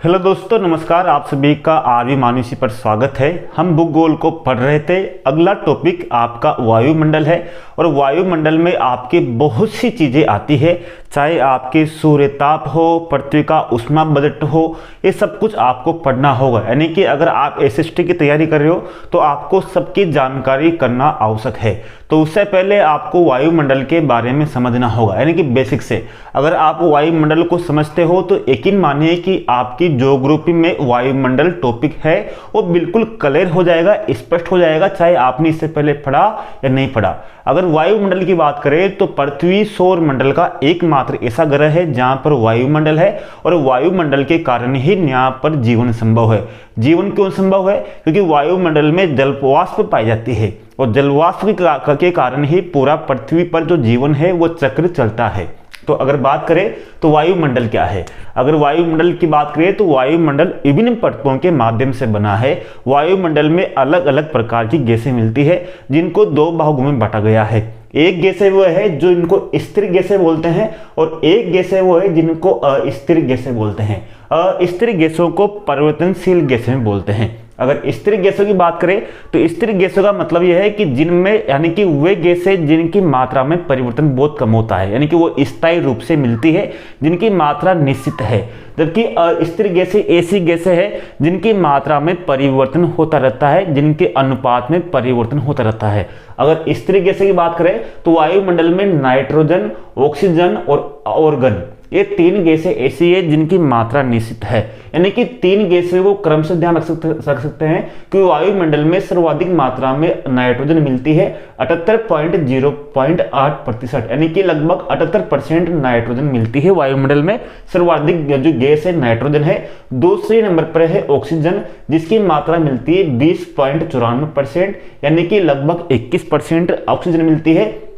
Hello दोस्तों, नमस्कार। आप सभी का आरवी मानुषी पर स्वागत है। हम भूगोल को पढ़ रहे थे। अगला टॉपिक आपका वायुमंडल है और वायुमंडल में आपके बहुत सी चीज़ें आती है, चाहे आपके सूर्य ताप हो, पृथ्वी का ऊष्मा बजट हो, ये सब कुछ आपको पढ़ना होगा। यानी कि अगर आप एसएसटी की तैयारी कर रहे हो तो आपको सबकी जानकारी करना आवश्यक है। तो उससे पहले आपको वायुमंडल के बारे में समझना होगा, यानी कि बेसिक से। अगर आप वायुमंडल को समझते हो तो यकीन मानिए कि आपकी ज्योग्राफी में वायुमंडल टॉपिक है वो बिल्कुल क्लियर हो जाएगा, स्पष्ट हो जाएगा, चाहे आपने इससे पहले पढ़ा या नहीं पढ़ा। अगर वायुमंडल की बात करें तो पृथ्वी सौर मंडल का एकमात्र ऐसा ग्रह है जहां पर वायुमंडल है और वायुमंडल के कारण ही यहाँ पर जीवन संभव है। जीवन क्यों संभव है? क्योंकि वायुमंडल में जलवाष्प पाई जाती है और जलवाष्प के कारण ही पूरा पृथ्वी पर जो जीवन है वो चक्र चलता है। तो अगर बात करें तो वायुमंडल क्या है? अगर वायुमंडल की बात करें तो वायुमंडल विभिन्न परतों के माध्यम से बना है। वायुमंडल में अलग अलग प्रकार की गैसें मिलती है जिनको दो भागों में बांटा गया है। एक गैसें वो है जो इनको स्थिर गैसें बोलते हैं और एक गैसें वो है जिनको अस्थिर गैसें बोलते हैं। अस्थिर गैसों को परिवर्तनशील गैसें बोलते हैं। अगर स्थिर गैसों की बात करें तो स्थिर गैसों का मतलब यह है कि जिनमें, यानी कि वे गैसें जिनकी मात्रा में परिवर्तन बहुत कम होता है, यानी कि वो स्थायी रूप से मिलती है, जिनकी मात्रा निश्चित है। जबकि अस्थिर गैसें ऐसी गैसें हैं जिनकी मात्रा में परिवर्तन होता रहता है, जिनके अनुपात में परिवर्तन होता रहता है। अगर स्थिर गैसें की बात करें तो वायुमंडल में नाइट्रोजन, ऑक्सीजन और ऑर्गन, ये तीन गैसें ऐसी है जिनकी मात्रा निश्चित है। यानी कि तीन गैसें को क्रम से ध्यान रख सकते हैं कि वायुमंडल में सर्वाधिक मात्रा में नाइट्रोजन मिलती है 78.08%, यानी कि लगभग 78% नाइट्रोजन मिलती है वायुमंडल में। सर्वाधिक जो गैस है नाइट्रोजन है। दूसरे नंबर पर है ऑक्सीजन, जिसकी मात्रा मिलती है 20.94%, यानी कि लगभग 21% ऑक्सीजन मिलती है।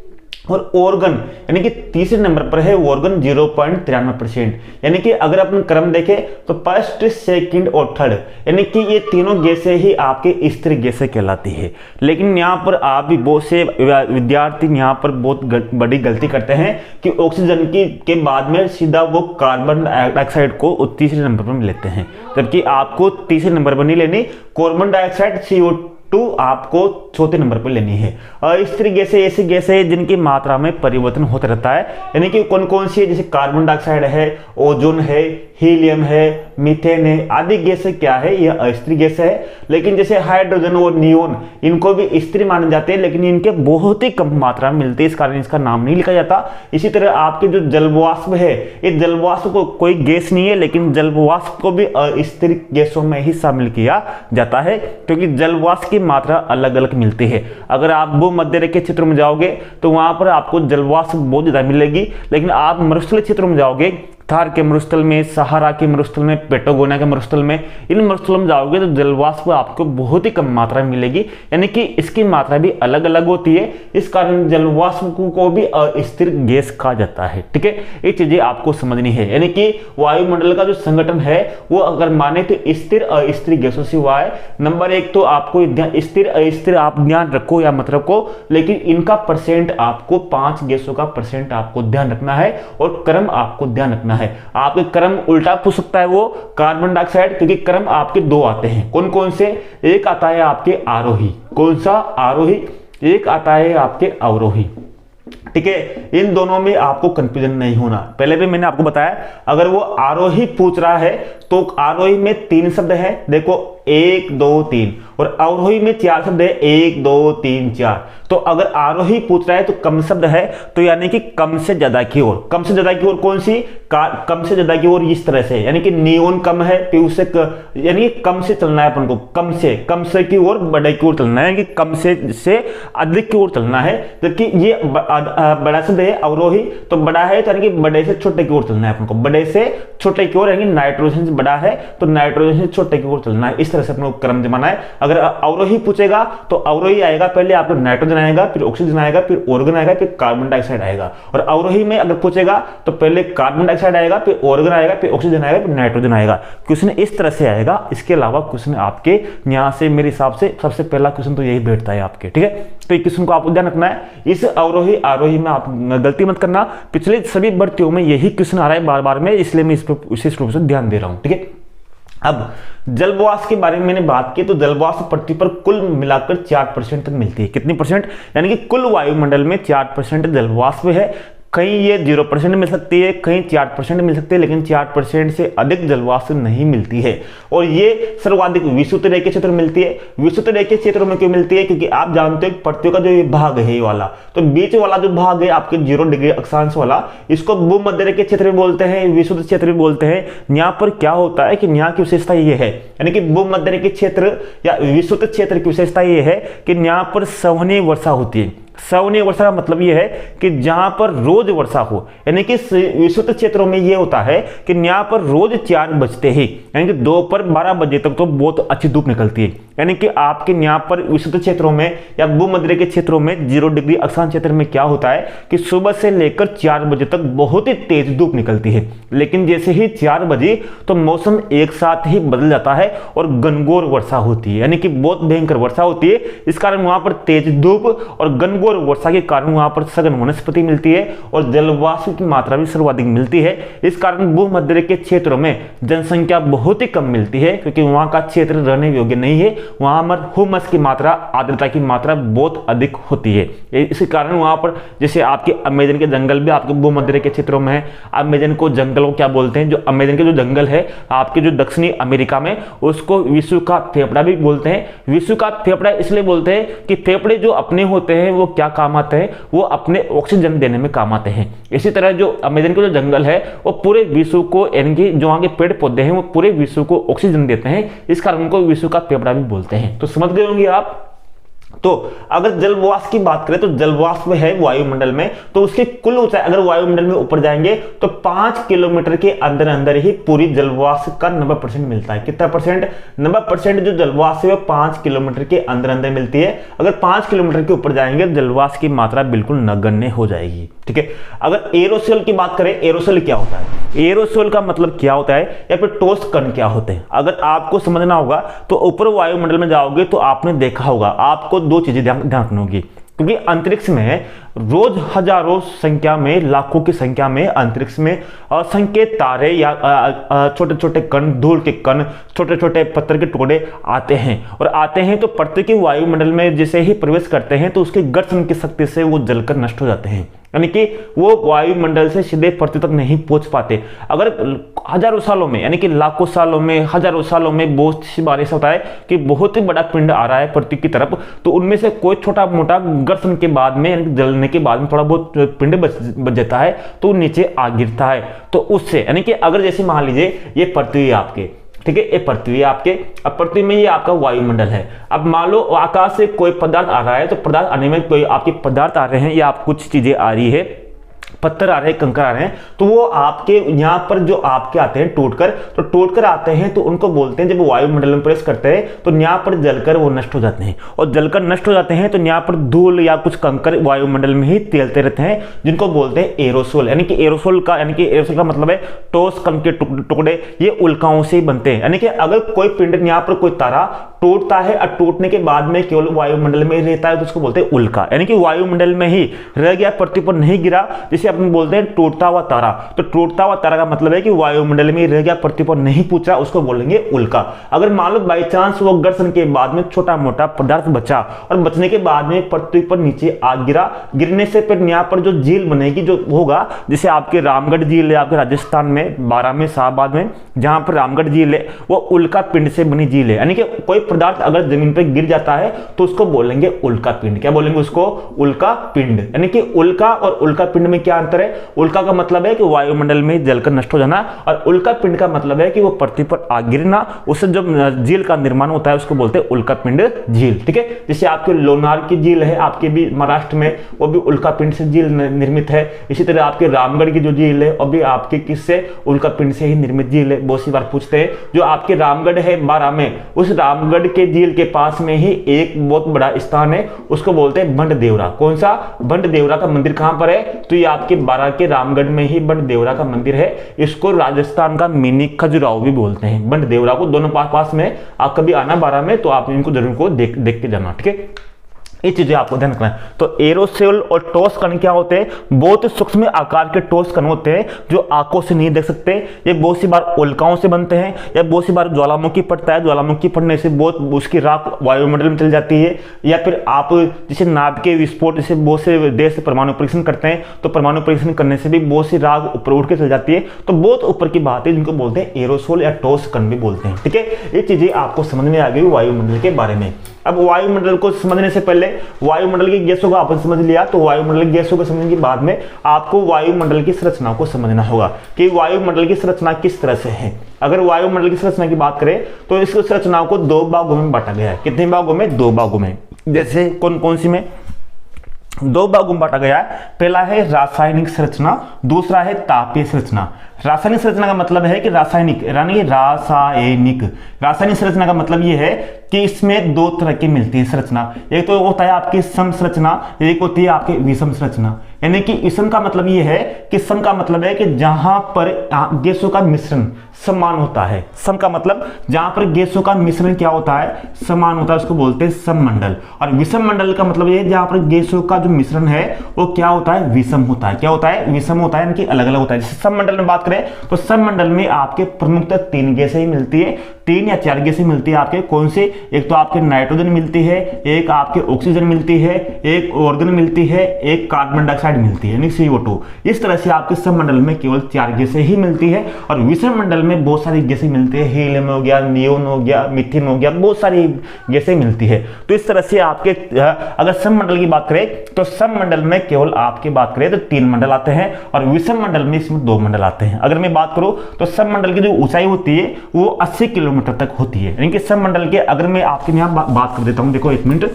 और ऑर्गन यानी कि तीसरे नंबर पर है ऑर्गन 0.93%। यानी कि अगर अपन क्रम देखें तो फर्स्ट, सेकंड और थर्ड, यानी कि ये तीनों गैसें ही आपके स्थिर गैसें कहलाती है। लेकिन यहाँ पर आप भी बहुत से विद्यार्थी यहाँ पर बहुत बड़ी गलती करते हैं कि ऑक्सीजन के बाद में सीधा वो कार्बन डाइऑक्साइड को तीसरे नंबर पर लेते हैं, जबकि आपको तीसरे नंबर पर नहीं लेनी। कार्बन डाइऑक्साइड CO2 आपको चौथे नंबर पर लेनी है। स्थिर गैसें ऐसी गैसें हैं जिनकी मात्रा में परिवर्तन होता रहता है। यानी कि कौन कौन सी है? जैसे कार्बन डाइऑक्साइड है, ओजोन है, हीलियम है, मीथेन है, आदि गैसें क्या है? यह अस्थिर गैसें है। लेकिन जैसे हाइड्रोजन और नियोन, इनको भी स्थिर माने जाते हैं, लेकिन इनके बहुत ही कम मात्रा में मिलते हैं, इस कारण इसका नाम नहीं लिखा जाता। इसी तरह आपके जो जलवाष्प है, ये जलवाष्प को कोई गैस नहीं है, लेकिन जलवाष्प को भी अस्थिर गैसों में ही शामिल किया जाता है, क्योंकि जलवाष्प की मात्रा अलग अलग मिलती है। अगर आप भूमध्य रेखीय क्षेत्र में जाओगे तो वहां पर आपको जलवाष्प बहुत ज्यादा मिलेगी, लेकिन आप मरुस्थलीय क्षेत्र में जाओगे, थार के मरुस्थल में, सहारा के मरुस्थल में, पैटागोनिया के मरुस्थल में, इन मरुस्थलों में जाओगे तो जलवाष्प आपको बहुत ही कम मात्रा में मिलेगी। यानी कि इसकी मात्रा भी अलग अलग होती है, इस कारण जलवाष्प को भी अस्थिर गैस कहा जाता है। ठीक है, ये चीजें आपको समझनी है। यानी कि वायुमंडल का जो संगठन है वो अगर माने तो स्थिर अस्थिर गैसों से हुआ है। नंबर एक तो आपको स्थिर अस्थिर आप ध्यान रखो या मत रखो, लेकिन इनका परसेंट आपको 5 गैसों का परसेंट आपको ध्यान रखना है और क्रम आपको ध्यान रखना है। आपके क्रम उल्टा पूछ सकता है वो कार्बन डाइऑक्साइड, क्योंकि क्रम आपके दो आते हैं। कौन कौन से? एक आता है आपके आरोही। कौन सा? आरोही। एक आता है आपके अवरोही। ठीक है, इन दोनों में आपको कंफ्यूजन नहीं होना। पहले भी मैंने आपको बताया, अगर वो आरोही पूछ रहा है तो आरोही में 3 शब्द है, देखो 1 2 3, और अवरोही में 4 शब्द है, 1 2 3 4। तो अगर आरोही पूछ रहा है तो कम शब्द है, तो यानी कि कम से ज्यादा की ओर। कम से ज्यादा की ओर कौन सी? कम से ज्यादा की ओर इस तरह से, यानी कि नियोन कम है, फिर उससे यानी कम से चलना है अपन को, कम से की ओर बड़े की ओर चलना है, कि कम से अधिक की ओर चलना है। जबकि ये बड़ा शब्द है अवरोही, तो बड़ा है तो यानी कि बड़े से छोटे की ओर चलना है अपन को, बड़े से छोटे की ओर, यानी नाइट्रोजन से बड़ा है तो नाइट्रोजन से छोटे की ओर चलना है। इस तरह से अपन को क्रम जमाना है। अगर अवरोही पूछेगा तो अवरोही आएगा, पहले आपको नाइट्रोजन आएगा, फिर ऑक्सीजन आएगा, फिर ऑर्गन आएगा, फिर कार्बन डाइऑक्साइड आएगा। और अवरोही में अगर पूछेगा तो पहले कार्बन डाइऑक्साइड आएगा, फिर ऑर्गन आएगा, फिर ऑक्सीजन आएगा, फिर नाइट्रोजन आएगा। क्वेश्चन इस तरह से आएगा। इसके अलावा क्वेश्चन आपके यहाँ से मेरे हिसाब से सबसे पहला क्वेश्चन तो यही बैठता है आपके। ठीक है, तो क्वेश्चन को आपको ध्यान रखना है। इस अवरोही आरोही में आप गलती मत करना, पिछले सभी भर्तियों में यही क्वेश्चन आ रहा है बार बार में, इसलिए मैं इस पर विशेष रूप से ध्यान दे रहा हूं। ठीक है, अब जलवाष्प के बारे में मैंने बात की, तो जलवाष्प पृथ्वी पर कुल मिलाकर 4% तक मिलती है। कितनी परसेंट? यानी कि कुल वायुमंडल में 4% जलवाष्प है। कहीं ये 0% मिल सकती है, कहीं 4% मिल सकती है, लेकिन 4% से अधिक जलवाष्प नहीं मिलती है। और ये सर्वाधिक विषुवत रेखीय क्षेत्र में मिलती है। विषुवत रेखीय क्षेत्रों में क्यों मिलती है? क्योंकि आप जानते हो पृथ्वी का जो ये भाग है, ये वाला, तो बीच वाला जो भाग है आपके 0 डिग्री अक्षांश वाला, इसको भूमध्य रेखीय क्षेत्र भी बोलते हैं, विषुवत क्षेत्र भी बोलते हैं। यहाँ पर क्या होता है कि यहाँ की विशेषता ये है, यानी कि भूमध्य रेखीय क्षेत्र या विषुवत क्षेत्र की विशेषता ये है कि यहाँ पर सवनीय वर्षा होती है। सवनीय वर्षा का मतलब यह है कि जहां पर रोज वर्षा हो, यानी कि विषुवत क्षेत्रों में यह होता है कि यहाँ पर रोज 4 बजते ही, यानी कि दोपहर 12 बजे तक तो बहुत अच्छी धूप निकलती है। यानी कि आपके यहाँ पर विषुवत क्षेत्रों में या भूमध्य के क्षेत्रों में 0 डिग्री अक्षांश क्षेत्र में क्या होता है कि सुबह से लेकर 4 बजे तक बहुत ही तेज धूप निकलती है। लेकिन जैसे ही 4 बजे तो मौसम एक साथ ही बदल जाता है और घनघोर वर्षा होती है, यानी कि बहुत भयंकर वर्षा होती है। इस कारण वहां पर तेज धूप और घनघोर वर्षा के कारण वहां पर सघन वनस्पति मिलती है और जलवाष्प की मात्रा भी सर्वाधिक मिलती है। इस कारण भूमध्य के क्षेत्रों में जनसंख्या बहुत ही कम मिलती है, क्योंकि वहां का क्षेत्र रहने योग्य नहीं है। वहां पर ह्यूमस की मात्रा, आर्द्रता की मात्रा बहुत अधिक होती है। इसी कारण वहां पर जैसे आपके अमेजन के जंगल भी आपके भूमध्य के क्षेत्रों में है। अमेजन को जंगल को क्या बोलते हैं? जो अमेजन के जो जंगल है आपके जो दक्षिणी अमेरिका में, उसको विश्व का फेफड़ा भी बोलते हैं। विश्व का फेफड़ा इसलिए बोलते हैं कि फेफड़े जो अपने होते हैं वो क्या काम आते हैं? वो अपने ऑक्सीजन देने में काम आते हैं। इसी तरह जो अमेजन के जो जंगल है वो पूरे विश्व को, यानी कि जो वहां के पेड़ पौधे हैं वो पूरे विश्व को ऑक्सीजन देते हैं। इस कारण उनको विश्व का फेफड़ा भी बोलते हैं। तो समझ गए होंगे आप। तो अगर जलवाष्प की बात करें तो जलवाष्प है वायुमंडल में, तो उसकी कुल ऊंचाई अगर वायुमंडल में ऊपर जाएंगे तो 5 किलोमीटर के अंदर अंदर ही पूरी जलवाष्प का 90% मिलता है। कितना परसेंट? 90% जो जलवाष्प है 5 किलोमीटर के अंदर अंदर मिलती है। अगर 5 किलोमीटर के ऊपर जाएंगे जलवाष्प की मात्रा बिल्कुल नगण्य हो जाएगी। ठीक है। अगर एरोसोल की बात करें, एरोसोल क्या होता है? एरोसोल का मतलब क्या होता है या फिर ठोस कण क्या होते हैं? अगर आपको समझना होगा तो ऊपर वायुमंडल में जाओगे तो आपने देखा होगा, आपको 2 चीजें ध्यान रखनी होगी, क्योंकि अंतरिक्ष में रोज हजारों संख्या में, लाखों की संख्या में अंतरिक्ष में असंख्य तारे या छोटे छोटे कण, धूल के कण, छोटे छोटे पत्थर के टुकड़े आते हैं और आते हैं तो पृथ्वी के वायुमंडल में जैसे ही प्रवेश करते हैं तो उसके घर्षण की शक्ति से वो जलकर नष्ट हो जाते हैं, यानी कि वो वायुमंडल से सीधे पृथ्वी तक नहीं पहुंच पाते। अगर हजारों सालों में, यानी कि लाखों सालों में, हजारों सालों में बहुत सी बार ऐसा होता है कि बहुत ही बड़ा पिंड आ रहा है पृथ्वी की तरफ, तो उनमें से कोई छोटा मोटा घर्षण के बाद में, यानी जलने के बाद में थोड़ा बहुत पिंड बच जाता है तो नीचे आ गिरता है। तो उससे, यानी कि अगर जैसे मान लीजिए ये पृथ्वी आपके, ठीक है, ये पृथ्वी आपके, अब पृथ्वी में ये आपका वायुमंडल है। अब मान लो आकाश से कोई पदार्थ आ रहा है, तो पदार्थ आने में कोई आपके पदार्थ आ रहे हैं या आप कुछ चीजें आ रही है, पत्थर आ रहे हैं, कंकड़ आ रहे हैं, तो वो आपके यहाँ पर जो आपके आते हैं टूटकर, तो टूटकर आते हैं तो उनको बोलते हैं, जब वो वायुमंडल में प्रवेश करते हैं तो यहाँ पर जलकर वो नष्ट हो जाते हैं और जलकर नष्ट हो जाते हैं तो यहाँ पर धूल या कुछ कंकड़ वायुमंडल में ही तैरते रहते हैं, जिनको बोलते हैं एरोसोल। यानी कि एरोसोल का मतलब है ठोस कण के टुकड़े, ये उल्काओं से ही बनते हैं। यानी कि अगर कोई पिंड, यहाँ पर कोई तारा टूटता है और टूटने के बाद में केवल वायुमंडल में रहता है तो उसको बोलते हैं उल्का, यानी कि वायुमंडल में ही रह गया, पृथ्वी पर नहीं गिरा, जिसे अपन बोलते हैं टूटता हुआ तारा। तो टूटता हुआ तारा का मतलब है कि वायुमंडल में रह गया, पृथ्वी पर नहीं पूछा, उसको बोलेंगे उल्का। अगर मान लो बाई चांस वो घर्षण के बाद में छोटा मोटा पदार्थ बचा और बचने के बाद में पृथ्वी पर नीचे आ गिरा, गिरने से फिर यहाँ पर जो झील बनेगी, जो होगा, जैसे आपके रामगढ़ झील है आपके राजस्थान में, बारां में, शाहबाद में, जहां पर रामगढ़ झील है, वो उल्का पिंड से बनी झील है। यानी कि कोई पदार्थ अगर जमीन पर गिर जाता है तो उसको बोलेंगे उल्का पिंड। क्या बोलेंगे उसको? उल्का पिंड। यानी कि उल्का और उल्का पिंड में क्या अंतर है? उल्का का मतलब है कि वायुमंडल में जलकर नष्ट हो जाना और उल्का पिंड का मतलब है कि वो पृथ्वी पर आ गिरना, उससे जब झील का निर्माण होता है उसको बोलते हैं उल्का पिंड झील। ठीक है। जैसे आपके लोनार की झील है आपके भी महाराष्ट्र में, वो भी उल्का पिंड से झील निर्मित है। इसी तरह आपके रामगढ़ की जो झील है वो भी आपके किससे? उल्का पिंड से ही निर्मित झील है। बहुत सी बार पूछते हैं। जो आपके रामगढ़ है बारां में, उस रामगढ़ के झील के पास में ही एक बहुत बड़ा स्थान है, उसको बोलते हैं बंड देवरा। कौन सा? बंड देवरा का मंदिर कहां पर है? तो ये आपके बारां के रामगढ़ में ही बंड देवरा का मंदिर है। इसको राजस्थान का मिनी खजुराहो भी बोलते हैं। बंड देवरा को दोनों पास में, आप कभी आना बारां में तो आप इनको जरूर को देख के जाना। ठीक है। ये चीजें आपको ध्यान रखना है। तो एरोसोल और ठोस कण क्या होते हैं, बहुत सूक्ष्म आकार के ठोस कण होते हैं जो आंखों से नहीं देख सकते। ये बहुत सी बार उल्काओं से बनते हैं या बहुत सी बार ज्वालामुखी फटता है, ज्वालामुखी फटने से बहुत उसकी राख वायुमंडल में चली जाती है, या फिर आप जैसे नाभिक के विस्फोट जैसे बहुत से देश परमाणु परीक्षण करते हैं तो परमाणु परीक्षण करने से भी बहुत सी राख ऊपर उठ के चल जाती है। तो बहुत ऊपर की बात है जिनको बोलते हैं एरोसोल या ठोस कण भी बोलते हैं। ठीक है, ये चीजें आपको समझ में आ गई वायुमंडल के बारे में। अब वायुमंडल को समझने से पहले वायुमंडल की गैसों को आपने समझ लिया, तो वायुमंडल की गैसों को समझने के बाद में आपको वायुमंडल की संरचना को समझना होगा कि वायुमंडल की संरचना किस तरह से है। अगर वायुमंडल की संरचना की बात करें तो इस संरचना को 2 भागों में बांटा गया है। कितने भागों में? 2 भागों में। जैसे कौन कौन सी में? 2 भागों में बांटा गया है। पहला है रासायनिक संरचना, दूसरा है तापीय संरचना। रासायनिक संरचना का मतलब है कि रासायनिक संरचना का मतलब यह है कि इसमें 2 तरह की मिलती है संरचना। एक तो होता है आपकी सम संरचना, एक होती है आपकी विषम संरचना। यानी कि विषम का मतलब यह है कि सम का मतलब है कि जहां पर गैसों का मिश्रण समान होता है। सम का मतलब जहां पर गैसों का मिश्रण क्या होता है, समान होता है, उसको बोलते हैं सममंडल। और विषम मंडल का मतलब यह है जहां पर गैसों का जो मिश्रण है वो क्या होता है, विषम होता है। क्या होता है? विषम होता है, यानी कि अलग अलग होता है। जैसे सममंडल में बात करें तो सममंडल में आपके प्रमुखतः 3 गैसें ही मिलती है, 3 या 4 गैसें मिलती है आपके। कौन से? एक तो आपके नाइट्रोजन मिलती है, एक आपके ऑक्सीजन मिलती है, एक ऑर्गन मिलती है, एक कार्बन डाइऑक्साइड मिलती है यानी CO2। इस तरह से आपके सममंडल में केवल 4 गैसें ही मिलती है। और विषम मंडल में बहुत सारी गैसें मिलती है, हीलियम हो गया, नियोन हो गया, मीथेन हो गया, बहुत सारी गैसें मिलती है। तो इस तरह से आपके अगर सममंडल की बात करें तो सममंडल में केवल आपकी बात करें तो 3 मंडल आते हैं और विषम मंडल में इसमें 2 मंडल आते हैं। अगर मैं बात करूं तो सममंडल की जो ऊंचाई होती है वो 80 किलोमीटर तक होती है। यानी कि सममंडल के अगर मैं आपके यहाँ बात कर देता हूं, देखो 1 मिनट,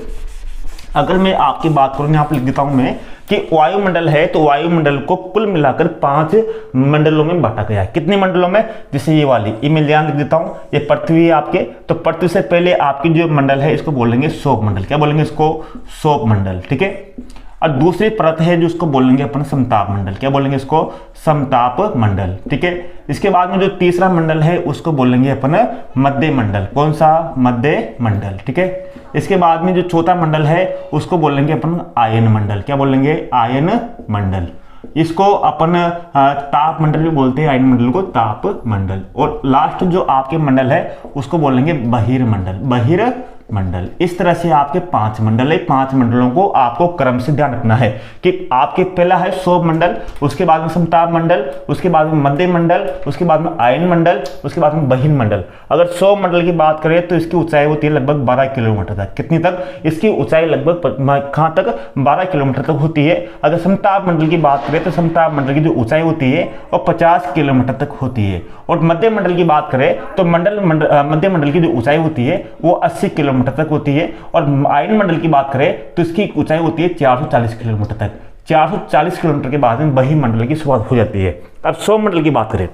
अगर मैं आपकी बात करूं यहाँ पर लिख देता हूं मैं कि वायुमंडल है तो वायुमंडल को कुल मिलाकर 5 मंडलों में बांटा गया है। कितने मंडलों में? जैसे ये वाली, ये मैं ध्यान लिख देता हूं, ये पृथ्वी है आपके, तो पृथ्वी से पहले आपकी जो मंडल है इसको बोलेंगे सौर मंडल। क्या बोलेंगे इसको? सौर मंडल। ठीक है, और दूसरी परत है जो उसको बोलेंगे अपन समताप मंडल। क्या बोलेंगे इसको? समताप मंडल। ठीक है, इसके बाद में जो तीसरा मंडल है उसको बोलेंगे अपन मध्य मंडल। कौन सा? मध्य मंडल। ठीक है, इसके बाद में जो चौथा मंडल है उसको बोलेंगे अपन आयन मंडल। क्या बोलेंगे? आयन मंडल। इसको अपन ताप मंडल भी बोलते हैं, आयन मंडल को ताप मंडल। और लास्ट जो आपके मंडल है उसको बोलेंगे बहिर्मंडल। बहिर्मंडल। इस तरह से आपके 5 मंडल है। 5 मंडलों को आपको क्रम से ध्यान रखना है कि आपके पहला है सौर मंडल, उसके बाद में समताप मंडल, उसके बाद में मध्य मंडल, उसके बाद में आयन मंडल, उसके बाद में बहिर्मंडल। अगर सौर मंडल की बात करें तो इसकी ऊंचाई होती है लगभग 12 किलोमीटर तक। कितनी तक? इसकी ऊंचाई लगभग कहां तक? 12 किलोमीटर तक होती है। अगर समताप मंडल की बात करें तो समताप मंडल की जो ऊंचाई होती है वो 50 किलोमीटर तक होती है। और मध्य मंडल की बात करें तो मध्य मंडल की जो ऊंचाई होती है वो 80 किलोमीटर तक होती है। और आयन मंडल की बात करें तो इसकी ऊंचाई होती है 440 किलोमीटर तक। 440 किलोमीटर के बाद में बहिर्मंडल की शुरुआत हो जाती है। अब सौर मंडल की बात करें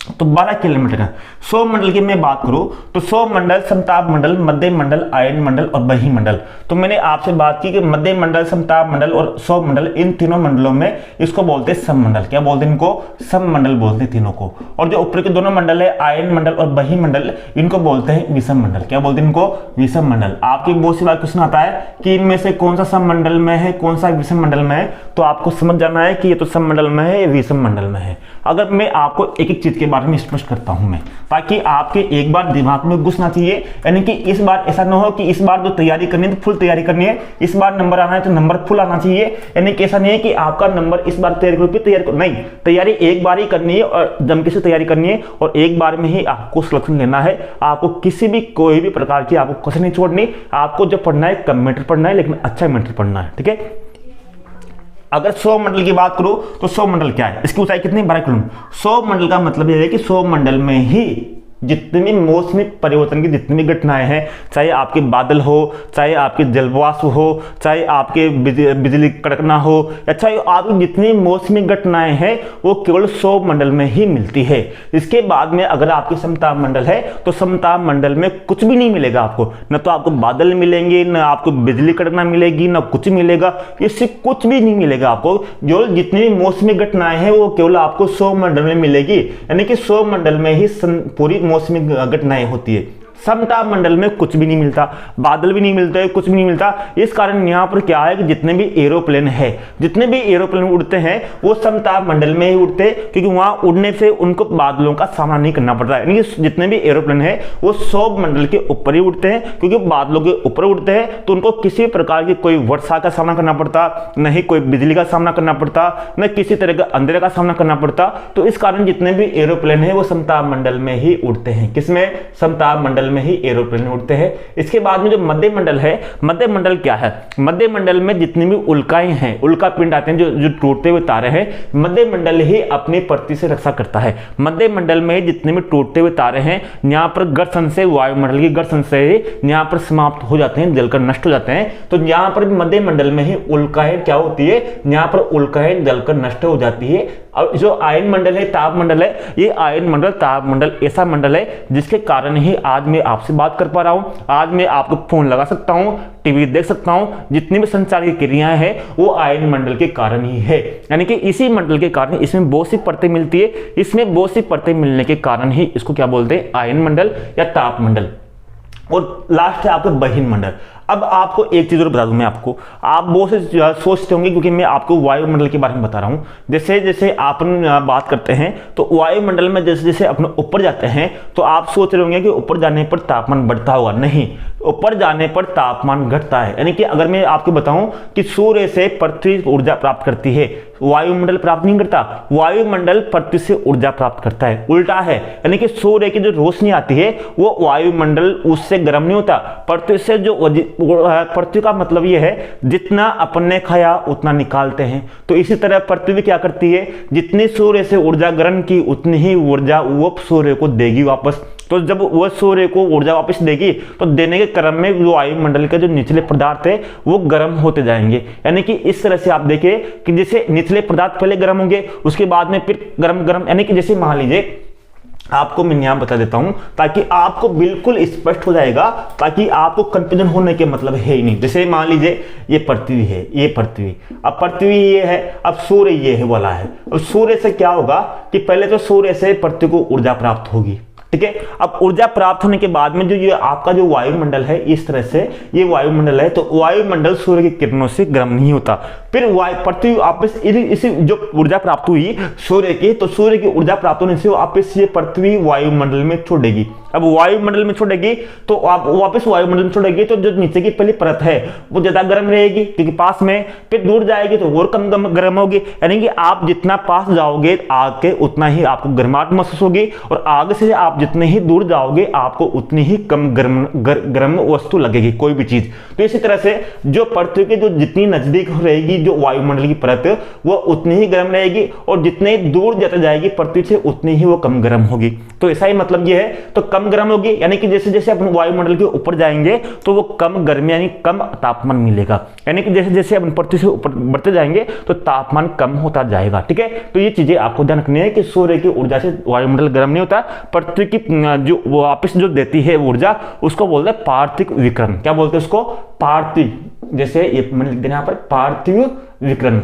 तो 12 किलोमीटर का। सौर मंडल की मैं बात करूं तो सौर मंडल, समताप मंडल, मध्य मंडल, आयन मंडल और बहिर्मंडल। तो मैंने आपसे बात की कि मध्य मंडल, समताप मंडल और सौर मंडल, इन तीनों मंडलों में इसको बोलते हैं सममंडल। क्या बोलते हैं इनको? सममंडल बोलते हैं तीनों को। और जो ऊपर के दोनों मंडल है आयन मंडल और बहिर्मंडल, इनको बोलते हैं विषम मंडल। क्या बोलते हैं इनको? विषम मंडल। आपकी बहुत सी बार क्वेश्चन आता है कि इनमें से कौन सा सममंडल में है, कौन सा विषम मंडल में है, तो आपको समझ जाना है कि ये तो सममंडल में है, ये विषम मंडल में है। अगर मैं आपको एक एक चीज के बारे में स्पष्ट करता हूं मैं, ताकि आपके एक बार दिमाग में घुसना चाहिए। यानी कि इस बार ऐसा ना हो कि इस बार जो तैयारी करनी है तो फुल तैयारी करनी है, इस बार नंबर आना है तो नंबर फुल आना चाहिए। यानी कि ऐसा नहीं है कि आपका नंबर इस बार तैयारी करो, नहीं, तैयारी एक बार ही करनी है और जमके से तैयारी करनी है और एक बार में ही आपको सिलेक्शन लेना है। आपको किसी भी कोई भी प्रकार की आपको क्वेश्चन नहीं छोड़नी। आपको जो पढ़ना है कम मीटर पढ़ना है, लेकिन अच्छा मीटर पढ़ना है। ठीक है, अगर सौर मंडल की बात करूं तो सौर मंडल क्या है? इसकी ऊंचाई कितनी? 12 किलोमीटर। सौर मंडल का मतलब यह है कि सौर मंडल में ही जितनी भी मौसमी परिवर्तन की जितनी भी घटनाएं हैं, चाहे आपके बादल हो, चाहे आपके जलवाष्प हो, चाहे आपके बिजली कड़कना हो, या चाहे आपकी जितनी मौसमी घटनाएं हैं वो केवल सौर मंडल में ही मिलती है। इसके बाद में अगर आपकी समताप मंडल है तो समताप मंडल में कुछ भी नहीं मिलेगा आपको, न तो आपको बादल मिलेंगे, न आपको बिजली कड़कना मिलेगी, न कुछ मिलेगा, इससे कुछ भी नहीं मिलेगा आपको। जो जितनी भी मौसमी घटनाएं हैं वो केवल आपको सौर मंडल में मिलेगी। यानी कि सौर मंडल में ही पूरी मौसमी घटनाएं होती है। समताप मंडल में कुछ भी नहीं मिलता, बादल भी नहीं मिलते, कुछ भी नहीं मिलता। इस कारण यहाँ पर क्या है कि जितने भी एरोप्लेन है, जितने भी एरोप्लेन उड़ते हैं वो समताप मंडल में ही उड़ते हैं, क्योंकि वहां उड़ने से उनको बादलों का सामना नहीं करना पड़ता है। यानी कि जितने भी एरोप्लेन है वो सौर मंडल के ऊपर ही उड़ते हैं, क्योंकि बादलों के ऊपर उड़ते हैं तो उनको किसी प्रकार की कोई वर्षा का सामना करना पड़ता, नहीं कोई बिजली का सामना करना पड़ता, न किसी तरह का अंधेरे का सामना करना पड़ता। तो इस कारण जितने भी एरोप्लेन है वो समताप मंडल में ही उड़ते हैं। किसमें? समताप मंडल में ही एरोप्लेन उड़ते हैं। इसके बाद में जो मध्य मंडल है, मध्य मंडल क्या है? मध्य मंडल में जितनी भी उल्काएं हैं, उल्का पिंड आते हैं, जो टूटते हुए तारे हैं, मध्य मंडल ही अपनी पृथ्वी से रक्षा करता है। मध्य मंडल में जितने भी टूटते हुए तारे हैं, यहाँ पर घर्षण से, वायुमंडल की घर्षण से यहाँ पर समाप्त हो जाते हैं, जलकर नष्ट हो जाते हैं। तो यहाँ पर मध्य मंडल में ही उल्काएं क्या होती है? यहाँ पर उल्काएं जलकर नष्ट हो जाती है। और जो आयन मंडल है, ताप मंडल है, ये आयन मंडल, ताप मंडल ऐसा मंडल है जिसके कारण ही आज मैं आपसे बात कर पा रहा हूं, आज मैं आपको फोन लगा सकता हूं, टीवी देख सकता हूं। जितनी भी संचार की क्रियाएं हैं वो आयन मंडल के कारण ही है। यानी कि इसी मंडल के कारण इसमें बहुत सी परतें मिलती है। इसमें बहुत सी परतें मिलने के कारण ही इसको क्या बोलते हैं? आयन मंडल या ताप मंडल। और लास्ट है आपका बहिन मंडल। अब आपको एक चीज और बता दूं मैं आपको, आप बहुत से सोचते होंगे क्योंकि मैं आपको वायुमंडल के बारे में बता रहा हूं। जैसे जैसे अपन बात करते हैं तो वायुमंडल में जैसे जैसे अपने ऊपर जाते हैं तो आप सोच रहे होंगे कि ऊपर जाने पर तापमान बढ़ता होगा। नहीं, ऊपर जाने पर तापमान घटता है। यानी कि अगर मैं आपको बताऊं कि सूर्य से पृथ्वी ऊर्जा प्राप्त करती है, वायुमंडल प्राप्त नहीं करता, वायुमंडल पृथ्वी से ऊर्जा प्राप्त करता है। उल्टा है, यानी कि सूर्य की जो रोशनी आती है वो वायुमंडल उससे गर्म नहीं होता, पृथ्वी से जो पृथ्वी का मतलब ये है जितना अपन ने खाया उतना निकालते हैं। तो इसी तरह पृथ्वी क्या करती है? जितनी सूर्य से ऊर्जा ग्रहण की उतनी ही ऊर्जा वो सूर्य को देगी वापस। तो जब वह सूर्य को ऊर्जा वापस देगी तो देने के क्रम में जो वायुमंडल के जो निचले पदार्थ है वो गर्म होते जाएंगे। यानी कि इस तरह से आप देखिए कि जैसे निचले पदार्थ पहले गर्म होंगे, उसके बाद में फिर गर्म गर्म, यानी कि जैसे मान लीजिए आपको मैं यहाँ बता देता हूं ताकि आपको बिल्कुल स्पष्ट हो जाएगा, ताकि आपको कंफ्यूजन होने के मतलब है ही नहीं। जैसे मान लीजिए ये पृथ्वी है, ये पृथ्वी, अब पृथ्वी ये है, अब सूर्य ये है वाला है। अब सूर्य से क्या होगा कि पहले तो सूर्य से पृथ्वी को ऊर्जा प्राप्त होगी, ठीक है। अब ऊर्जा प्राप्त होने के बाद में जो ये आपका जो वायुमंडल है, इस तरह से ये वायुमंडल है, तो वायुमंडल सूर्य की किरणों से गर्म नहीं होता। फिर पृथ्वी वापस इसी जो ऊर्जा प्राप्त हुई सूर्य की, तो सूर्य की ऊर्जा प्राप्त होने से वापस ये पृथ्वी वायुमंडल में छोड़ेगी। अब वायुमंडल में छोड़ेगी तो आप वापस वायुमंडल में छोड़ेगी तो जो नीचे की पहली परत है वो ज्यादा गर्म रहेगी क्योंकि पास में, फिर दूर जाएगी तो और कम गर्म होगी। यानी कि आप जितना पास जाओगे आग के उतना ही आपको गर्माहट महसूस होगी, और आग से आप जितने ही दूर जाओगे आपको उतनी ही कम गर्म वस्तु लगेगी, कोई भी चीज। तो इसी तरह से जो पृथ्वी के जो जितनी नजदीक रहेगी जो वायुमंडल की परत वो उतनी ही गर्म रहेगी, और जितने दूर जाते जाएगी पृथ्वी से उतनी ही वो कम गर्म होगी। तो ऐसा ही मतलब ये है, तो कम गर्म होगी यानी कि जैसे जैसे अपन वायुमंडल के ऊपर जाएंगे तो वो कम गर्मी यानी कम तापमान मिलेगा। यानी कि जैसे जैसे अपन पृथ्वी से ऊपर बढ़ते जाएंगे तो तापमान कम होता जाएगा, ठीक है। तो ये चीजें आपको ध्यान रखनी है कि सूर्य की ऊर्जा से वायुमंडल गर्म नहीं होता, पृथ्वी की जो वापस जो देती है ऊर्जा उसको बोलते हैं पार्थिव विकिरण। क्या बोलते हैं उसको? पार्थिव। जैसे ये मैंने लिख देना यहाँ पर पार्थिव विकिरण,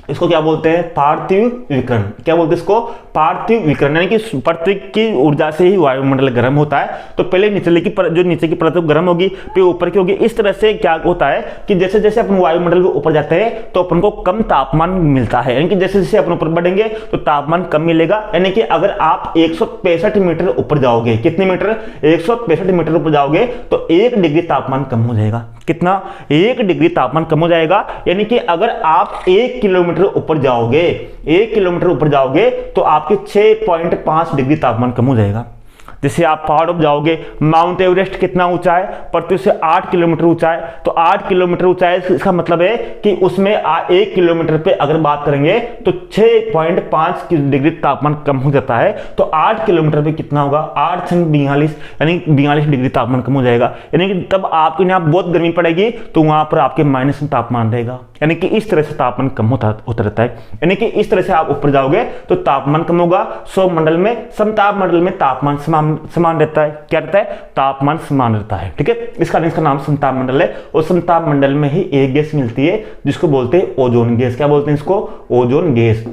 इसको क्या बोलते हैं? पार्थिव विकिरण। क्या बोलते हैं इसको? पार्थिव विकिरण। यानी कि पृथ्वी की ऊर्जा से ही वायुमंडल गर्म होता है। तो पहले निचले की जो नीचे की परत गर्म होगी, फिर ऊपर की होगी। इस तरह से क्या होता है कि जैसे जैसे अपन वायुमंडल के ऊपर जाते हैं तो अपन को कम तापमान मिलता है। यानी कि जैसे जैसे अपन ऊपर बढ़ेंगे तो तापमान कम मिलेगा। यानी कि अगर आप 165 मीटर ऊपर जाओगे, कितने मीटर? 165 मीटर ऊपर जाओगे तो 1 डिग्री तापमान कम हो जाएगा। कितना? 1 डिग्री तापमान कम हो जाएगा। यानी कि अगर आप 1 किलोमीटर ऊपर जाओगे, 1 किलोमीटर ऊपर जाओगे तो आपके 6.5 डिग्री तापमान कम हो जाएगा। जैसे आप पहाड़ों पर जाओगे, माउंट एवरेस्ट कितना ऊंचा है? पृथ्वी से 8 किलोमीटर ऊंचा है। तो 8 किलोमीटर ऊंचा है, इसका मतलब है कि उसमें 1 किलोमीटर पे अगर बात करेंगे तो 6.5 डिग्री तापमान कम हो जाता है। तो 8 किलोमीटर पे कितना होगा? 8 से 42 यानी 42 डिग्री तापमान कम हो जाएगा। यानी कि तब आपको यहाँ बहुत गर्मी पड़ेगी तो वहां पर आपके माइनस में तापमान रहेगा। यानी कि इस तरह से तापमान कम होता रहता है। यानी कि इस तरह से आप ऊपर जाओगे तो तापमान कम होगा। सौरमंडल में, समताप मंडल में तापमान समान रहता है। क्या रहता है? तापमान समान रहता है, ठीक है। इसका नाम समताप मंडल है। और समताप मंडल में ही एक गैस मिलती है जिसको बोलते हैं ओजोन गैस। क्या बोलते हैं इसको? Ozone gas.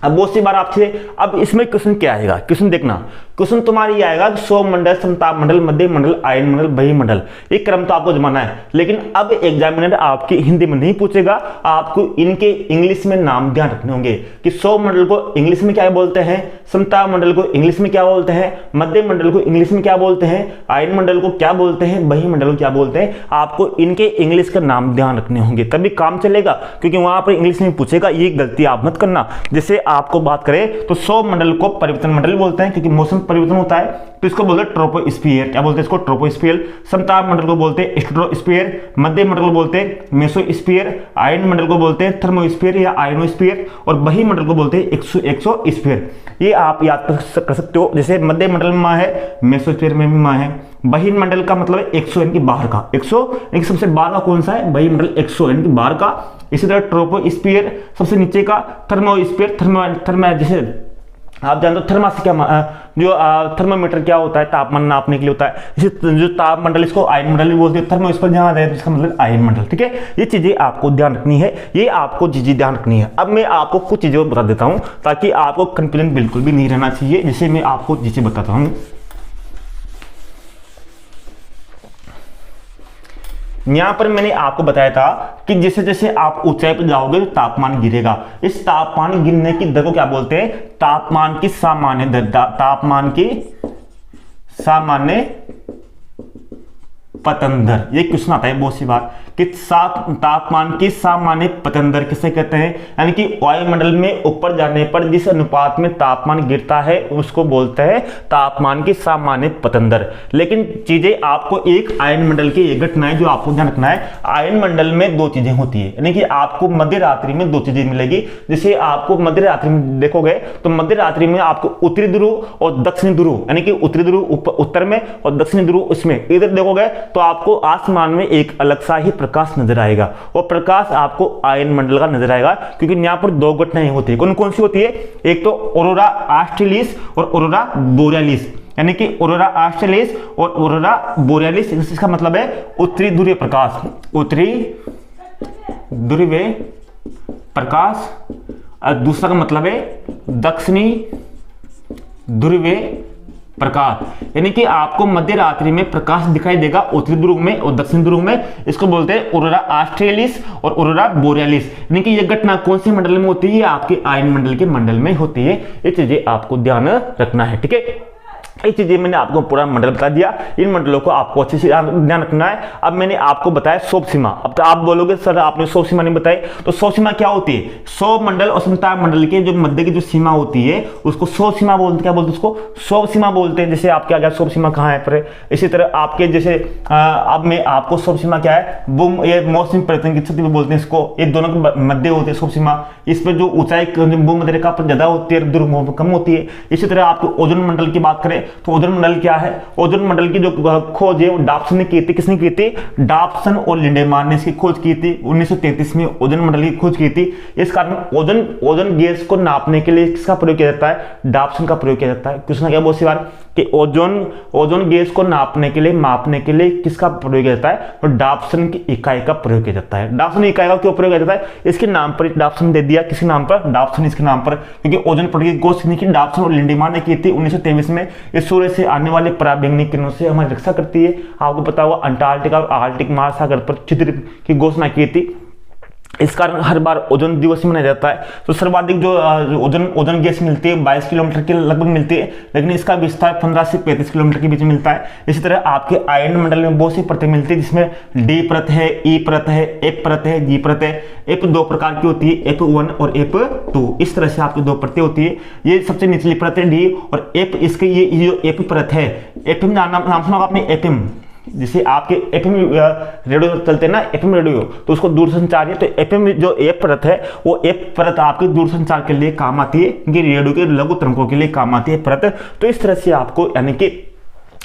अब बहुत सी बार आपसे, अब इसमें क्वेश्चन क्या आएगा? क्वेश्चन देखना, क्वेश्चन तुम्हारी ये आएगा सौर मंडल, समताप मंडल, मध्य मंडल, आयन मंडल, बहिमंडल, ये क्रम तो आपको जमाना है। लेकिन अब एग्जामिनर आपकी हिंदी में नहीं पूछेगा, आपको इनके इंग्लिश में नाम ध्यान रखने होंगे कि सौर मंडल को इंग्लिश में क्या बोलते हैं, समताप मंडल को इंग्लिश में क्या बोलते हैं, मध्य मंडल को इंग्लिश में क्या बोलते हैं, आयन मंडल को क्या बोलते हैं, बहिमंडल को क्या बोलते हैं। आपको इनके इंग्लिश का नाम ध्यान रखने होंगे, तभी काम चलेगा, क्योंकि वहां पर इंग्लिश में पूछेगा, ये गलती आप मत करना। जैसे आपको बात करें तो सौर मंडल को परिवर्तन मंडल बोलते हैं, क्योंकि मौसम परिवर्तन होता है, तो इसको बोलते हैं ट्रोपोस्फीयर। क्या बोलते हैं इसको? ट्रोपोस्फीयर। समताप मंडल को बोलते हैं स्ट्रेटोस्फीयर, मध्य मंडल को बोलते हैं मेसोस्फीयर, आयन मंडल को बोलते हैं थर्मोस्फीयर या आयनोस्फीयर, और बहिमंडल को बोलते हैं एक्सोस्फीयर। ये आप याद कर सकते हो। जैसे मध्य मंडल में माँ है, मेसोस्फीयर में भी माँ है। बहिमंडल का मतलब है 100 यानी कि बाहर का, 100 यानी सबसे बाहर का कौन सा है? बहिमंडल 100 यानी कि बाहर का। इसी तरह ट्रोपोस्फीयर सबसे नीचे का, थर्मोस्फीयर थर्मा जैसे आप जानते हो थर्मा से क्या जो थर्मामीटर क्या होता है, तापमान नापने के लिए होता है। इसी जो तापमंडल इसको आयन मंडल भी बोलते हैं, थर्मोस्फीयर जहां है इसका मतलब आयन मंडल। ठीक है, ये चीजें आपको ध्यान रखनी है, ये आपको चीजें ध्यान रखनी है। अब मैं आपको कुछ चीजें बता देता हूं ताकि आपको कंफ्यूजन बिल्कुल भी नहीं रहना चाहिए। जैसे मैं आपको चीजें बताता हूं, यहां पर मैंने आपको बताया था कि जैसे जैसे आप ऊंचाई पर जाओगे तो तापमान गिरेगा। इस तापमान गिरने की दर को क्या बोलते हैं? तापमान की सामान्य दर। तापमान की सामान्य पतन दर, ये क्वेश्चन आता है बहुत सी बार कि तापमान की सामान्य पतन दर किसे कहते हैं? यानी कि वायुमंडल में ऊपर जाने पर जिस अनुपात में तापमान गिरता है उसको बोलते हैं तापमान की सामान्य पतन दर। लेकिन चीजें आपको एक आयन मंडल की ये घटनाएं जो आपको ध्यान रखना है, आयन मंडल में दो चीजें होती है, यानी कि आपको मध्य रात्रि में दो चीजें मिलेगी। जैसे आपको मध्य रात्रि में देखोगे तो मध्य रात्रि में आपको उत्तरी ध्रुव और दक्षिणी ध्रुव, यानी कि उत्तरी ध्रुव उत्तर में और दक्षिणी ध्रुव उसमें, इधर देखोगे तो आपको आसमान में एक अलग सा ही प्रकाश नजर आएगा, और प्रकाश आपको आयन मंडल का नजर आएगा, क्योंकि यहाँ पर दो घटनाएं होती है। कौन कौन सी होती है? एक तो ऑरोरा ऑस्ट्रेलिस और ऑरोरा बोरियलिस, यानी कि ऑरोरा ऑस्ट्रेलिस और ऑरोरा बोरियलिस, इसका मतलब है उत्तरी ध्रुवीय प्रकाश, उत्तरी ध्रुवीय प्रकाश। और दूसरा का मतलब है दक्षिणी ध्रुवीय प्रकाश, यानी कि आपको मध्य रात्रि में प्रकाश दिखाई देगा उत्तरी ध्रुव में और दक्षिण ध्रुव में। इसको बोलते हैं ऑरोरा ऑस्ट्रेलिस और ऑरोरा बोरियलिस, यानी कि यह घटना कौन से मंडल में होती है? ये आपके आयन मंडल के मंडल में होती है। ये चीजें आपको ध्यान रखना है। ठीक है, ये चीजें मैंने आपको पूरा मंडल बता दिया, इन मंडलों को आपको अच्छे से ध्यान रखना है। अब मैंने आपको बताया सौर सीमा। अब तो आप बोलोगे सर आपने सौर सीमा नहीं बताई, तो सौर सीमा क्या होती है? सौर मंडल और समताप मंडल के जो मध्य की जो सीमा होती है उसको सौर सीमा बोलते, क्या बोलते हैं उसको? सौर सीमा बोलते हैं। जैसे आपके आगे सौर सीमा कहाँ है पर, इसी तरह आपके जैसे अब मैं आपको सौर सीमा क्या है, वो ये मौसमी परिवर्तन की स्थिति में बोलते हैं इसको, ये दोनों के मध्य होती है सौर सीमा। इस पर जो ऊंचाई भूमध्य रेखा पर ज्यादा होती है, ध्रुव कम होती है। इसी तरह आपको ओजोन मंडल की बात करें तो ओजोन मंडल क्या है? ओजोन मंडल की जो खोज है वो डॉप्सन ने की थी। किसने की थी? डॉप्सन और लिंडेमान ने इसकी खोज की थी। 1933 में ओजोन मंडल की खोज की थी। इस कारण ओजोन गैस को नापने के लिए किसका प्रयोग किया जाता है? डॉप्सन का प्रयोग किया जाता है। क्वेश्चन क्या बहुत सी बार कि ओजोन गैस को नापने के लिए मापने के लिए किसका प्रयोग किया जाता है? तो डॉप्सन की इकाई का प्रयोग किया जाता है। डॉप्सन इकाई का क्यों प्रयोग किया जाता है? इसके नाम पर डॉप्सन दे दिया। किसके नाम पर? डॉप्सन इसके नाम पर, क्योंकि ओजोन परत की खोज डॉप्सन और लिंडेमान ने की थी 1923 में। इस सूर्य से आने वाले पराबैंगनी किरणों से हमारी रक्षा करती है। आपको पता हुआ अंटार्कटिका और आर्कटिक महासागर पर छिद्र की घोषणा की थी। इस कारण हर बार ओजोन दिवस मनाया जाता है। तो सर्वाधिक जो ओजोन गैस मिलती है 22 किलोमीटर के लगभग मिलती है, लेकिन इसका विस्तार 15 से 35 किलोमीटर के बीच में मिलता है। इसी तरह आपके आयन मंडल में बहुत सी परतें मिलती है, जिसमें डी परत है, ई परत है, एफ परत है, जी परत है। एफ दो प्रकार की होती है, F1 और F2। इस तरह से आपकी दो परतें होती है। ये सबसे निचली परत है डी, और एफ इसके ये जो एफ परत है, एफ नाम सुना आपने? एफएम, जैसे आपके एफएम रेडियो चलते हैं ना, एफएम रेडियो, तो उसको दूरसंचार है। तो एफएम जो एफ परत है वो एफ परत आपके दूरसंचार के लिए काम आती है, क्योंकि रेडियो के लघु तरंगों के लिए काम आती है परत। तो इस तरह से आपको यानी कि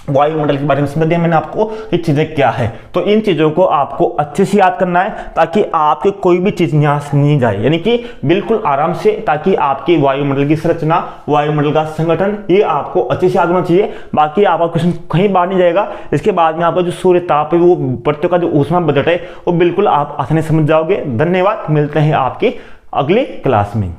वायुमंडल के बारे में समझ दिया मैंने आपको ये चीजें क्या है। तो इन चीजों को आपको अच्छे से याद करना है ताकि आपके कोई भी चीज यहाँ से नहीं जाए, यानी कि बिल्कुल आराम से, ताकि आपकी वायुमंडल की संरचना, वायुमंडल का संगठन, ये आपको अच्छे से याद होना चाहिए। बाकी आपका क्वेश्चन कहीं बाहर नहीं जाएगा। इसके बाद में आपका जो सूर्य ताप है, वो परतों का जो ऊष्मा बजट है, वो बिल्कुल आप आसानी समझ जाओगे। धन्यवाद, मिलते हैं आपकी अगली क्लास में।